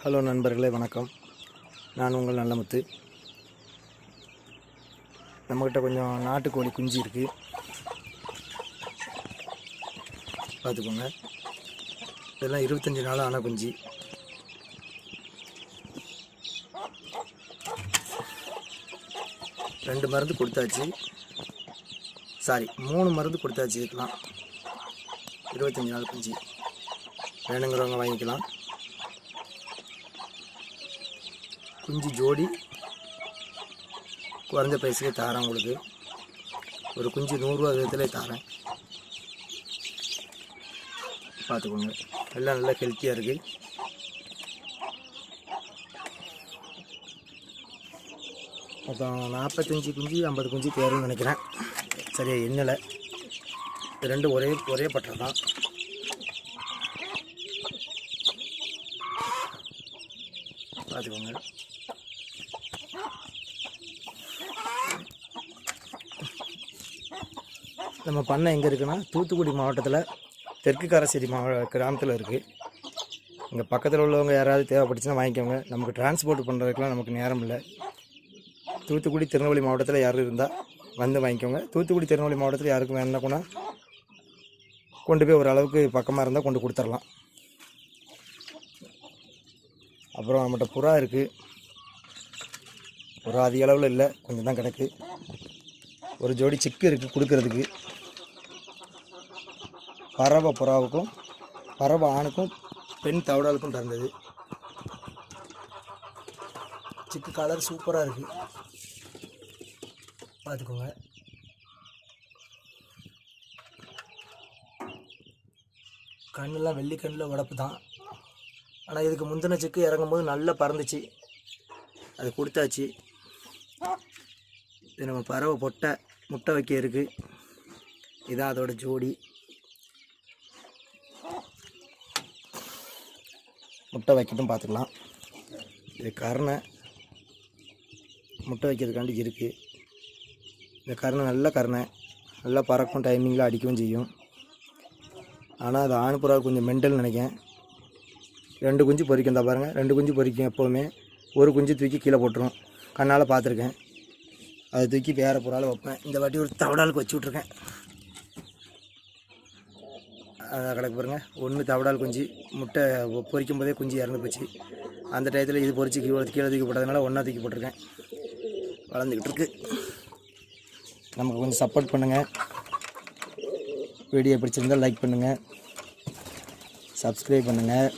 Hello நண்பர்களே, வணக்கம். நான் உங்கள் நல்லமுத்து. நம்மக்கிட்ட கொஞ்சம் நாட்டுக்கோழி குஞ்சு இருக்குது, பார்த்துக்கோங்க. இதெல்லாம் 25 நாள் ஆன குஞ்சு. ரெண்டு மருந்து கொடுத்தாச்சு, 3 மருந்து கொடுத்தாச்சு. இதுக்கெலாம் 25 நாள் குஞ்சு. வேணுங்கிறவங்க வாங்கிக்கலாம். குஞ்சு ஜோடி குறைஞ்ச பைசையே தாரேன். உங்களுக்கு ஒரு குஞ்சு 100 ரூபா விதத்தில் தாரேன், பார்த்துக்கோங்க. எல்லாம் நல்லா ஹெல்த்தியாக இருக்குது. மொத்தம் 45 குஞ்சு 50 குஞ்சு தேருன்னு நினைக்கிறேன். சரியா எண்ணலை. இது ரெண்டும் ஒரே பட்டை தான். பார்த்துக்கோங்க. நம்ம பண்ணை எங்கே இருக்குன்னா, தூத்துக்குடி மாவட்டத்தில் தெற்கு காரசேரி கிராமத்தில் இருக்குது. இங்கே பக்கத்தில் உள்ளவங்க யாராவது தேவைப்பட்டுச்சுன்னா வாங்கிக்கோங்க. நமக்கு டிரான்ஸ்போர்ட் பண்ணுறதுக்கெலாம் நமக்கு நேரம் இல்லை. தூத்துக்குடி திருநெல்வேலி மாவட்டத்தில் யாரும் இருந்தால் வந்து வாங்கிக்கோங்க. தூத்துக்குடி திருநெல்வேலி மாவட்டத்தில் யாருக்கும் வேணுன்னா கொண்டு போய் ஒரு அளவுக்கு பக்கமாக இருந்தால் கொண்டு கொடுத்துடலாம். அப்புறம் நம்மகிட்ட புறா இருக்குது. புறா அதிக அளவில் இல்லை, கொஞ்சம் தான் கிடக்கு. ஒரு ஜோடி சிக்கு இருக்குது கொடுக்கறதுக்கு. பறவை புறாவுக்கும் பறவை ஆணுக்கும் பெண் தவடாலுக்கும் பிறந்தது. சிக்கு கலர் சூப்பராக இருக்குது, பார்த்துக்கோங்க. கண்ணெலாம் வெள்ளி கண்ணில் உடப்பு தான். ஆனால் இதுக்கு முந்தின சிக்கு இறங்கும்போது நல்லா பறந்துச்சு, அது கொடுத்தாச்சு. இது நம்ம பறவை முட்டை வைக்க இருக்குது. இதுதான் அதோட ஜோடி. முட்டை வைக்கட்டும், பார்த்துக்கலாம். இது கருணை முட்டை வைக்கிறதுக்காண்டி இருக்குது. இந்த கருணை நல்ல கருணை, நல்லா பறக்கும், டைமிங்கில் அடிக்கவும் செய்யும். ஆனால் அது ஆண் புறா கொஞ்சம் மெண்டல் நினைக்கேன். 2 குஞ்சு பொறிக்கும் தான் பாருங்கள். 2 குஞ்சு பொறிக்கும் எப்போவுமே. ஒரு குஞ்சு தூக்கி கீழே போட்டுரும். கண்ணால் பார்த்துருக்கேன். அதை தூக்கி வேறு புறாவில் வைப்பேன். இந்த வாட்டி ஒரு தவடாலுக்கு வச்சு விட்ருக்கேன். அதை கிடக்கு பாருங்கள். 1 தவடால் குஞ்சு முட்டை பொறிக்கும் போதே குஞ்சு இறந்து போச்சு. அந்த டயத்தில் இது பொறிச்சு கீழே தூக்கி போட்டதுனால ஒன்றா தூக்கி போட்டிருக்கேன். வளர்ந்துக்கிட்டு இருக்கு. நமக்கு கொஞ்சம் சப்போர்ட் பண்ணுங்கள். வீடியோ பிடிச்சிருந்தால் லைக் பண்ணுங்கள், சப்ஸ்கிரைப் பண்ணுங்கள்.